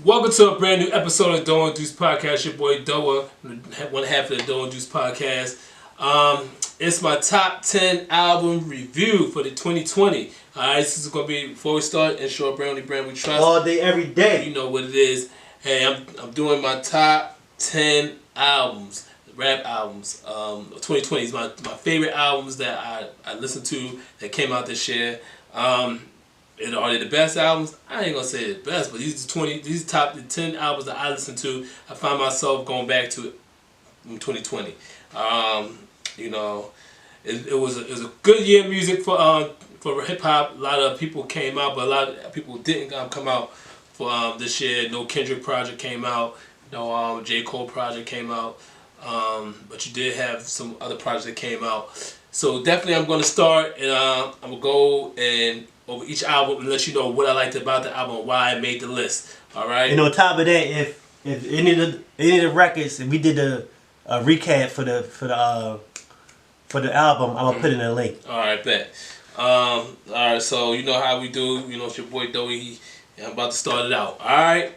Welcome to a brand new episode of Doah and Deuce Podcast. Your boy Doah, one half of the Doah and Deuce Podcast. It's my top 10 album review for the 2020. Alright, this is going to be, before we start, INSURED brand, only brand we trust. All day, every day. You know what it is. Hey, I'm doing my top 10 albums, rap albums. 2020 is my favorite albums that I listened to that came out this year. And are they the best albums? I ain't gonna say the best, but these top 10 albums that I listen to. I find myself going back to in 2020. You know, it was a good year of music for hip hop. A lot of people came out, but a lot of people didn't come out for this year. No Kendrick project came out. No J. Cole project came out. But you did have some other projects that came out. So definitely, I'm gonna start and I'm gonna go and over each album and let you know what I liked about the album and why I made the list. All right. And on top of that, if any of the records, and we did a recap for the album, I'm gonna put in a link. All right, bet. All right. So you know how we do. You know it's your boy Doah. I'm about to start it out. All right.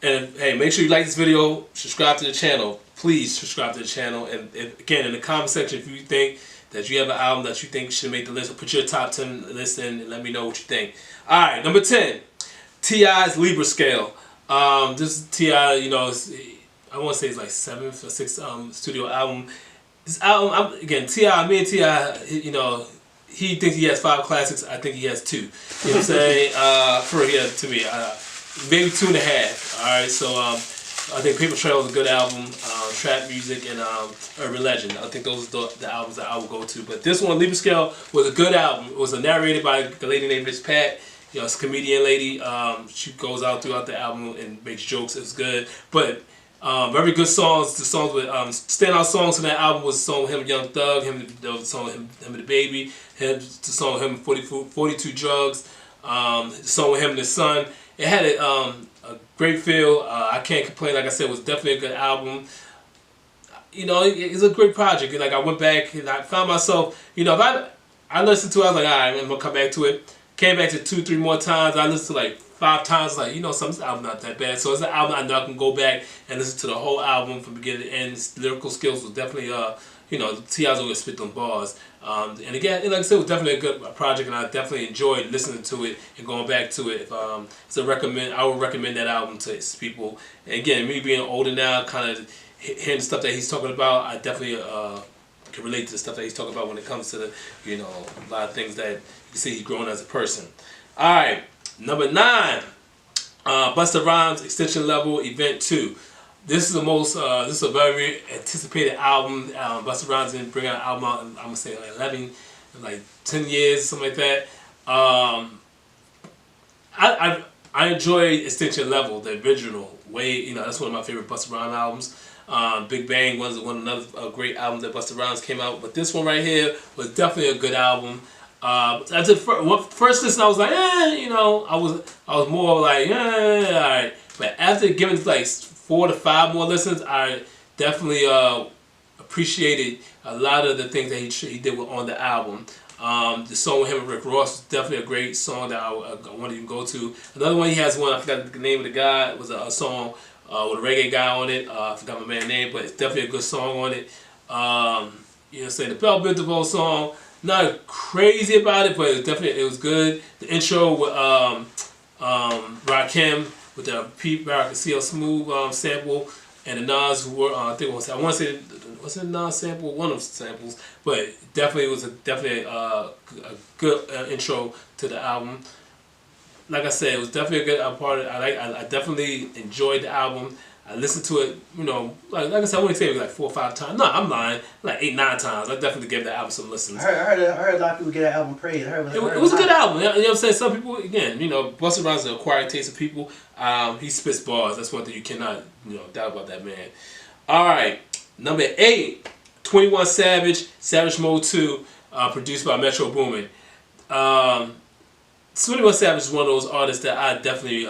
And hey, make sure you like this video. Subscribe to the channel. Please subscribe to the channel. And again, in the comment section, if you think that you have an album that you think should make the list, or put your top 10 list in and let me know what you think. Alright, number 10, T.I.'s Libra Scale. This is T.I., you know, I want to say it's like 7th or 6th studio album. This album, again, T.I., me and T.I., you know, he thinks he has 5 classics, I think he has 2. You know what I'm saying? To me, maybe 2.5. Alright, so I think Paper Trail is a good album, trap music, and Urban Legend. I think those are the albums that I would go to. But this one, Libra Scale, was a good album. It was narrated by a lady named Miss Pat. You know, it's a comedian lady. She goes out throughout the album and makes jokes. It's good. But very good songs. The songs with standout songs from that album was the song with him and Young Thug, the song with him and the Baby, the song with him and 42 Drugs, the song with him and his son. It had a great feel. I can't complain. Like I said, it was definitely a good album. You know, it's a great project. Like I went back and I found myself, you know, if I listened to it, I was like, all right, I'm gonna come back to it. Came back to 2-3 more times. I listened to like 5 times. Like, you know, this album not that bad. So it's an album I know I can go back and listen to the whole album from beginning to end. His lyrical skills was definitely, you know, T.I.'s always spit them bars. And again, like I said, it was definitely a good project, and I definitely enjoyed listening to it and going back to it. I would recommend that album to people. And again, me being older now, kind of hearing the stuff that he's talking about, I definitely can relate to the stuff that he's talking about when it comes to the, you know, a lot of things that you can see he's grown as a person. All right, number 9, Busta Rhymes Extension Level Event 2. This is the most. This is a very anticipated album. Busta Rhymes didn't bring out an album out in, I'm gonna say like 10 years, something like that. I enjoy Extension Level, the original. You know, that's one of my favorite Busta Rhymes albums. Big Bang was another great album that Busta Rhymes came out. But this one right here was definitely a good album. As a first listen, I was like, you know, I was more like, all right. But after giving like 4 to 5 more listens, I definitely appreciated a lot of the things that he did on the album. The song with him and Rick Ross was definitely a great song that I wanted to go to. Another one he has one, I forgot the name of the guy. It was a song with a reggae guy on it. I forgot my man's name, but it's definitely a good song on it. You know, say the Bell Biv DeVoe song. Not crazy about it, but it was good. The intro with Rakim with the Pete Barrett and CL Smooth sample, and the Nas I think I want to say was it Nas sample, one of the samples, but definitely it was definitely a good intro to the album. Like I said, it was definitely a good part of it. I definitely enjoyed the album. I listened to it, you know, like I said, I wouldn't say it was like 4 or 5 times. No, I'm lying. Like 8, 9 times. I definitely gave the album some listens. I heard a lot of people get that album praised. It was a good album. You know what I'm saying? Some people, again, you know, Busta Rhymes is an acquired taste of people. He spits bars. That's one thing you cannot, you know, doubt about that man. All right, number 8, 21 Savage, Savage Mode 2, produced by Metro Boomin. 21 Savage is one of those artists that I definitely.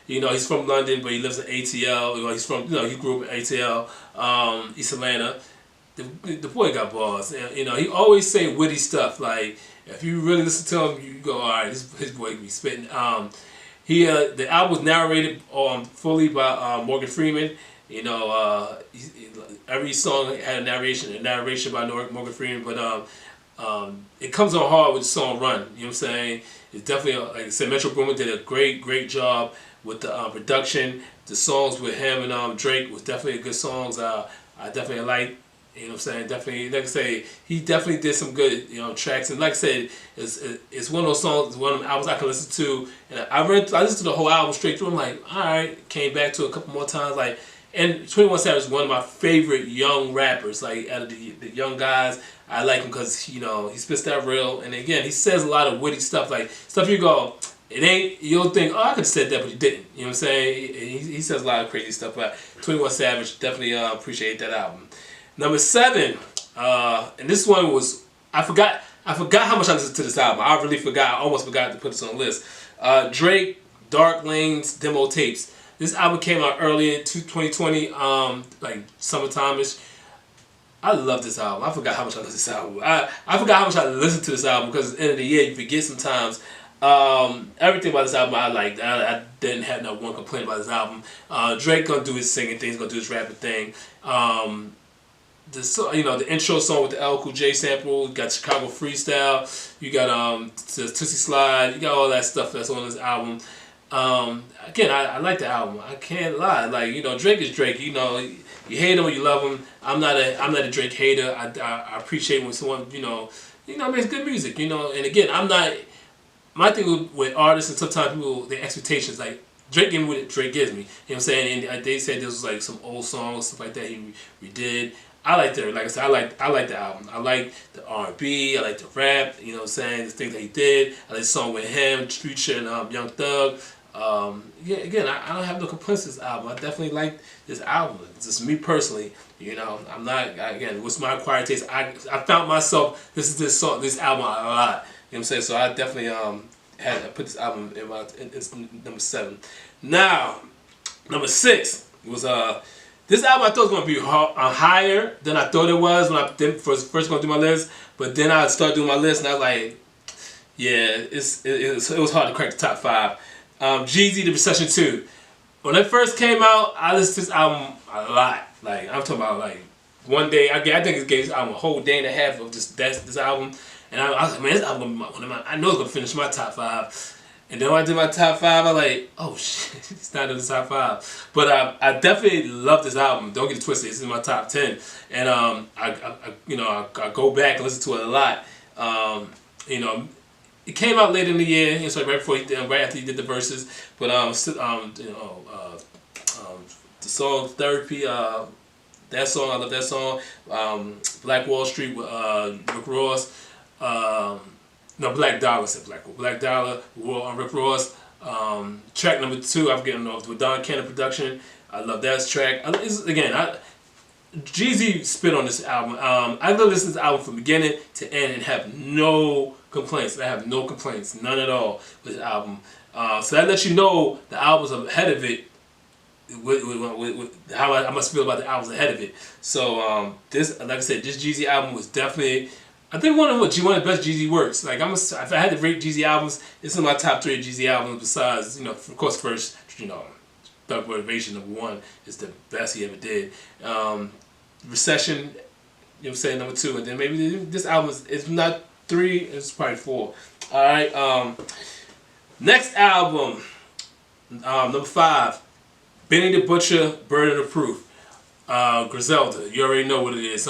You know, he's from London, but he lives in ATL. You know, he's from, you know, he grew up in ATL, East Atlanta. The boy got balls. You know, he always say witty stuff. Like, if you really listen to him, you go, all right, his boy can be spitting. The album was narrated fully by Morgan Freeman. You know, every song had a narration by Morgan Freeman, but it comes on hard with the song "Run." You know what I'm saying? It's definitely, like I said, Metro Boomin did a great job with the production. The songs with him and Drake was definitely good songs. I definitely like. You know what I'm saying? Definitely, like I say, he definitely did some good, tracks. And like I said, it's one of those songs, one of them albums I can listen to. And I listened to the whole album straight through. I'm like, all right. Came back to it a couple more times. Like, and 21 Savage is one of my favorite young rappers. Like, out of the young guys, I like him because he spits that real. And again, he says a lot of witty stuff. Like stuff you go, it ain't. You'll think, oh, I could have said that, but you didn't. You know what I'm saying? He says a lot of crazy stuff. But 21 Savage, definitely appreciate that album. Number 7, and this one was, I forgot how much I listened to this album. I really forgot. I almost forgot to put this on the list. Drake, Dark Lanes demo tapes. This album came out early in 2020, like summertime-ish. I love this album. I forgot how much I listened to this album. I forgot how much I listened to this album because at the end of the year you forget sometimes. Everything about this album I liked. I didn't have no one complaint about this album. Drake gonna do his singing thing. He's gonna do his rapping thing. The intro song with the L Cool J sample, you got Chicago Freestyle, you got Tootsie Slide, you got all that stuff that's on this album. Again, I like the album. I can't lie. Like, Drake is Drake. You hate him or you love him. I'm not a Drake hater. I appreciate when someone makes good music. And again, I'm not. My thing with artists and sometimes people, their expectations, like Drake gave me what Drake gives me. You know what I'm saying? And they said this was like some old songs, stuff like that he redid. I like that. Like I said, I like the album. I like the R&B. I like the rap. You know what I'm saying? The things that he did. I like the song with him, Future, and Young Thug. Again, I don't have no complaints with this album. I definitely like this album. It's just me personally. I'm not. Again, what's my acquired taste? I found myself this album a lot. You know what I'm saying? So I definitely had put this album in number 7. Now, number 6 was this album I thought was going to be higher than I thought it was when I first going to do my list. But then I started doing my list and I was like, yeah, it was hard to crack the top 5. Jeezy, The Recession 2. When it first came out, I listened to this album a lot. Like, I'm talking about like one day. I think it gave this album a whole day and a half of just this album. And I was like, man, this album, I know it's going to finish my top 5. And then when I did my top 5, I was like, oh shit, it's not in the top 5. But I definitely love this album. Don't get it twisted. It's in my top 10. And I go back and listen to it a lot. It came out later in the year, so right after he did the verses. But the song Therapy, that song, I love that song. Black Wall Street with Rick Ross. Black Dollar said Black Dollar, Rick Ross. Track number 2, I'm getting off with Don Cannon production. I love that track. Jeezy spit on this album. I love listening to this album from beginning to end and have no complaints. I have no complaints, none at all with this album. So that lets you know the album's ahead of it. With how I must feel about the albums ahead of it. So this, like I said, this Jeezy album was definitely, I think one of the best Jeezy works. Like if I had to rate Jeezy albums, it's in my top 3 Jeezy albums. Besides, of course, first, Thug Motivation #1 is the best he ever did. Recession, you know what I'm saying, number 2, and then maybe this album is not 3, it's probably 4. All right. Next album, number 5, Benny the Butcher, Burden of Proof. Griselda, you already know what it is.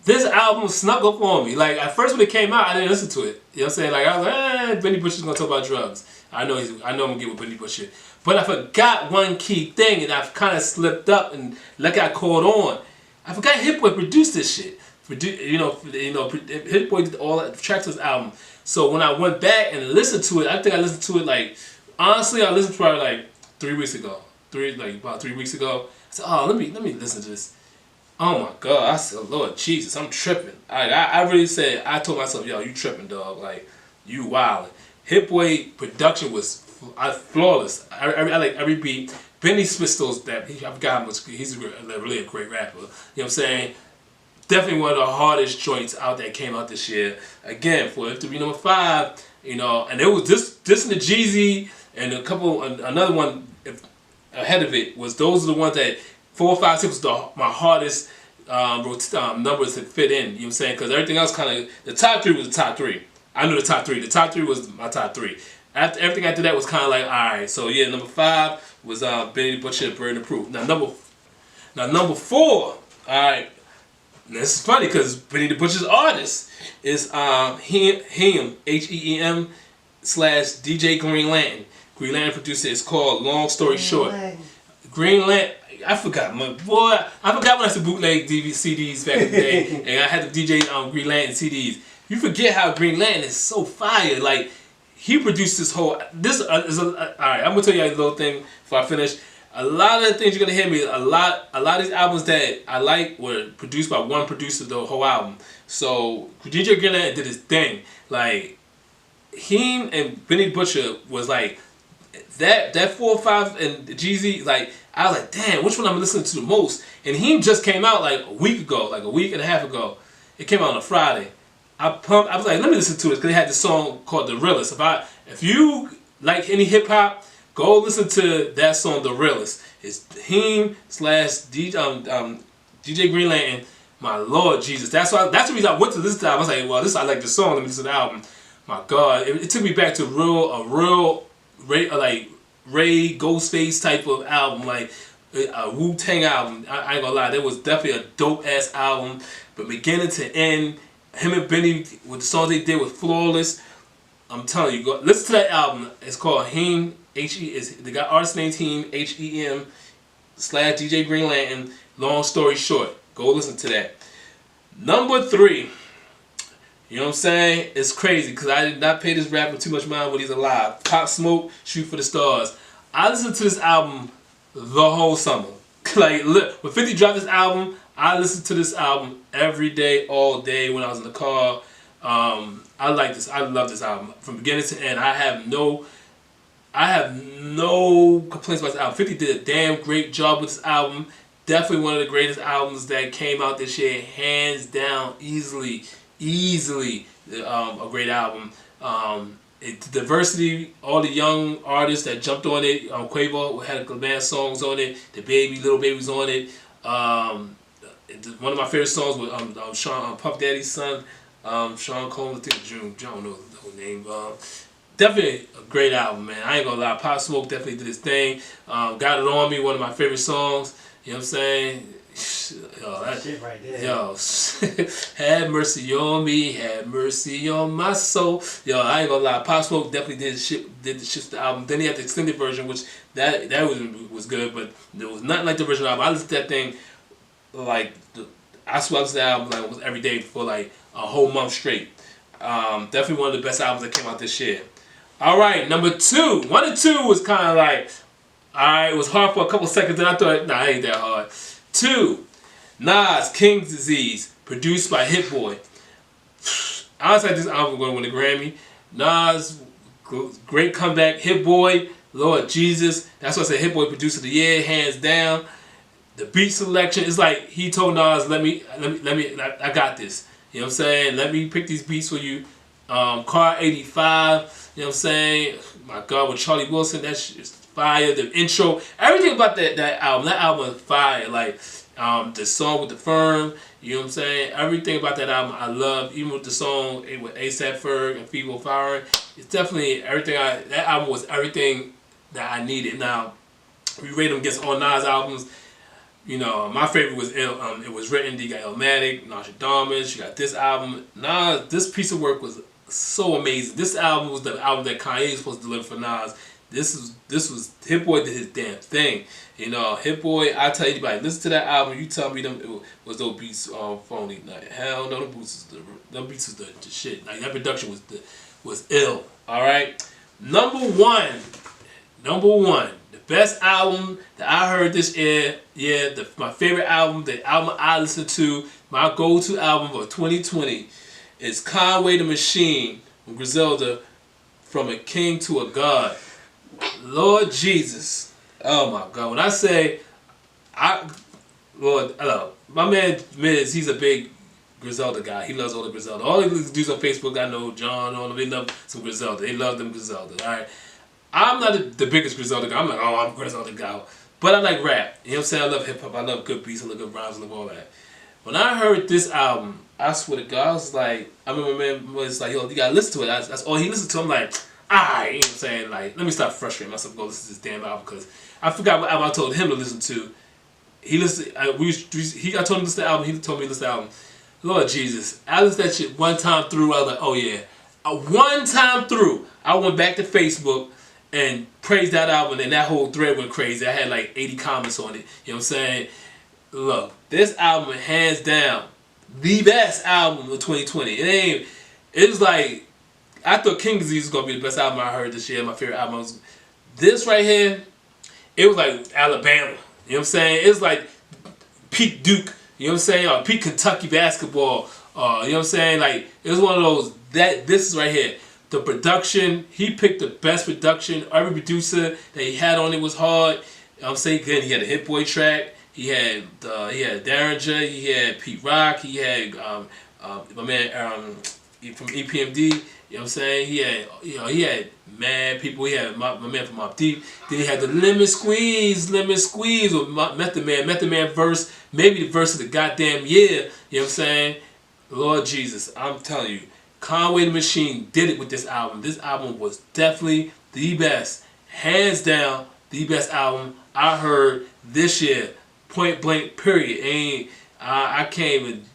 This album snuck up on me. Like, at first when it came out, I didn't listen to it. You know what I'm saying? Like, I was like, Benny Butcher's gonna talk about drugs. I know I'm gonna get with Benny Butcher. But I forgot one key thing, and I've kind of slipped up, and like I caught on. I forgot Hit Boy produced this shit. Hit Boy did all the tracks of this album. So when I went back and listened to it, I think I listened to it like, honestly, I listened to it probably like 3 weeks ago. About 3 weeks ago. I said, oh, let me listen to this. Oh my God, I said, Lord Jesus, I'm tripping. I really said, I told myself, yo, you tripping, dog. Like, you wildin'. Hit Boy production was flawless. I like every beat. Benny spits those that I forgot how much. He's really a great rapper. You know what I'm saying? Definitely one of the hardest joints out that came out this year. Again, for it to be number 5, and it was this and the Jeezy and another one ahead of it was those are the ones that 4, 5, 6 was my hardest numbers to fit in. You know what I'm saying? Because everything else kind of the top 3 was the top 3. I knew the top 3. The top 3 was my top 3. After everything after that was kind of like, all right. So yeah, number 5 was Benny the Butcher, Burden of Proof. Now number 4. All right. This is funny because Benny the Butcher's artist is him HEEM / DJ Green Lantern. Green Lantern producer is called Long Story Short. Green Lantern. I forgot, my boy. I forgot when I used to bootleg CDs back in the day, and I had the DJ Green Lantern CDs. You forget how Green Lantern is so fire. Like he produced this whole. This is all right. I'm gonna tell you a little thing before I finish. A lot of the things you're gonna hear me. A lot of these albums that I like were produced by one producer the whole album. So DJ Green Lantern did his thing. Like him and Benny Butcher was like that 4 or 5 and Jeezy. Like I was like, damn, which one I'm listening to the most? And he just came out like a week ago, like a week and a half ago. It came out on a Friday. I was like, let me listen to it because they had this song called The Realest. If you like any hip hop, go listen to that song, The Realest. It's him / DJ Green Lantern. My Lord Jesus, that's the reason I went to this album. I was like, well, I like this song. Let me listen to the album. My God, it took me back to a real Ray Ghostface type of album, like a Wu-Tang album. I ain't gonna lie, that was definitely a dope ass album. But beginning to end, him and Benny with the songs they did was flawless. I'm telling you, go listen to that album. It's called Heem. They got artist named Heem HEEM / DJ Green Lantern. Long story short, go listen to that. Number 3. You know what I'm saying? It's crazy because I did not pay this rapper too much mind when he's alive. Pop Smoke, Shoot for the Stars. I listened to this album the whole summer. Like, look, when 50 dropped this album, I listened to this album every day, all day when I was in the car. I like this. I love this album from beginning to end. I have no complaints about this album. 50 did a damn great job with this album. Definitely one of the greatest albums that came out this year, hands down, easily a great album. The diversity, all the young artists that jumped on it. Quavo had a band songs on it. The Little Baby was on it. One of my favorite songs was Sean Puff Daddy's son, Sean Combs. I think June. I don't know the whole name. Definitely a great album, man. I ain't gonna lie. Pop Smoke definitely did his thing. Got It On Me, one of my favorite songs. You know what I'm saying? Yo, that shit right there. Yo, have mercy on me, have mercy on my soul. Yo, I ain't gonna lie. Pop Smoke definitely did the shit to the album. Then he had the extended version, which that was good, but there was nothing like the original album. I listened to that thing like I swear I listened to the album like almost every day for like a whole month straight. Definitely one of the best albums that came out this year. All right, number 2. 1 and 2 was kind of like, all right, it was hard for a couple seconds. Then I thought, nah, it ain't that hard. 2, Nas, King's Disease, produced by Hit Boy. I was like, this album going to win a Grammy. Nas, great comeback. Hit Boy, Lord Jesus. That's why I said Hit Boy Producer of the Year, hands down. The beat selection, it's like he told Nas, I got this. You know what I'm saying? Let me pick these beats for you. Car 85, you know what I'm saying? My God, with Charlie Wilson, that shit is fire. The intro, everything about that album is fire. Like the song with the Firm, you know what I'm saying? Everything about that album I love. Even with the song with A$AP Ferg and Feeble Fire, it's definitely everything. That album was everything that I needed. Now, we rate them against all Nas albums. You know, my favorite was It Was Written. You got Illmatic, Nostradamus. You got this album. Nas, this piece of work was so amazing. This album was the album that Kanye was supposed to deliver for Nas. This was Hit Boy did his damn thing. You know, Hit Boy. I tell anybody, listen to that album. You tell me it was those beats phony. Like, hell no, them beats was the shit. Like that production was ill. All right, number one. The best album that I heard this year, my favorite album, the album I listened to, my go-to album of 2020 is Conway the Machine from Griselda, From a King to a God. Lord Jesus. Oh my God. When I say, my man Miz, he's a big Griselda guy. He loves all the Griselda. All the dudes on Facebook, I know, John, all of them, they love some Griselda. They love them Griselda, all right? I'm not the biggest Griselda guy. I'm like, oh, I'm a Griselda guy. But I like rap. You know what I'm saying? I love hip hop. I love good beats. I love good rhymes. I love all that. When I heard this album, I swear to God, I was like, I remember my man was like, yo, you gotta listen to it. That's all he listened to. I'm like, alright, you know what I'm saying? Like, let me stop frustrating myself and go listen to this damn album because I forgot what album I told him to listen to. He listened. I told him to listen to the album. He told me to listen to the album. Lord Jesus, I listened to that shit one time through. I was like, oh yeah, one time through. I went back to Facebook and praised that album, and that whole thread went crazy. I had like 80 comments on it. You know what I'm saying? Look, this album hands down the best album of 2020. It was like I thought King Disease was gonna be the best album I heard this year. My favorite album was this right here. It was like Alabama. You know what I'm saying? It was like peak Duke. You know what I'm saying? Or peak Kentucky basketball. You know what I'm saying? Like it was one of those that this is right here. The production, he picked the best production. Every producer that he had on it was hard. You know what I'm saying? Again, he had a Hit Boy track. He had Derringer. He had Pete Rock. He had my man from EPMD. You know what I'm saying? He had mad people. He had my man from Mobb Deep. Then he had the Lemon Squeeze with Method Man verse, maybe the verse of the goddamn year. You know what I'm saying? Lord Jesus, I'm telling you, Conway the Machine did it with this album. This album was definitely the best, hands down, the best album I heard this year. Point blank, period. I can't even.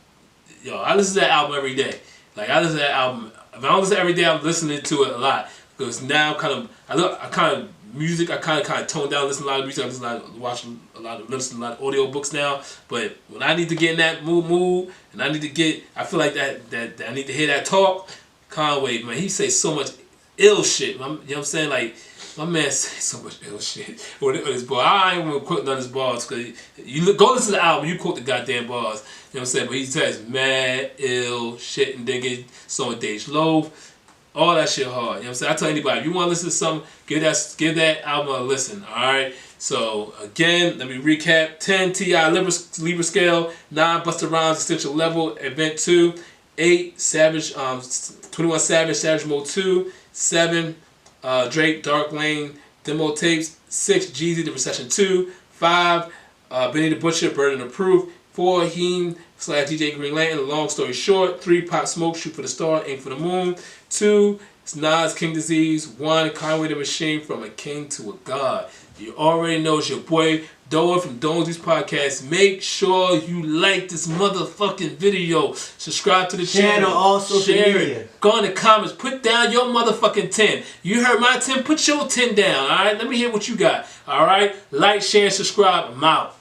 I listen to that album every day. Like I listen to that album. If I don't listen every day, I'm listening to it a lot because now I kind of music. I kind of tone down, listen to a lot of music. I listen a lot of audio books now. But when I need to get in that mood, and I feel like that I need to hear that talk. Conway, man, he says so much ill shit. You know what I'm saying? Like my man says so much ill shit with his bars. I ain't gonna quote none of his bars because go listen to the album. You quote the goddamn bars. You know what I'm saying? But he says mad ill shit and then get so Dej Loaf. All that shit hard. You know what I'm saying? I tell anybody, if you want to listen to something, give that album a listen. Alright? So, again, let me recap. 10 T.I. Libra Scale, 9 Busta Rhymes Essential Level, Event 2, 8 Savage, 21 Savage Mode 2, 7 Drake Dark Lane Demo Tapes, 6 Jeezy The Recession 2, 5 Benny the Butcher Burden of Proof, 4 Heem / DJ Green Lantern, Long Story Short, 3 Pop Smoke, Shoot for the Star, Aim for the Moon, 2 Nas King Disease, 1 Conway the Machine, From a King to a God. You already know it's your boy Doah from Doahandducepod Podcast. Make sure you like this motherfucking video. Subscribe to the channel. All social Share media. it. Go in the comments. Put down your motherfucking 10. You heard my 10. Put your 10 down. Alright? Let me hear what you got. Alright? Like, share, subscribe. I'm out.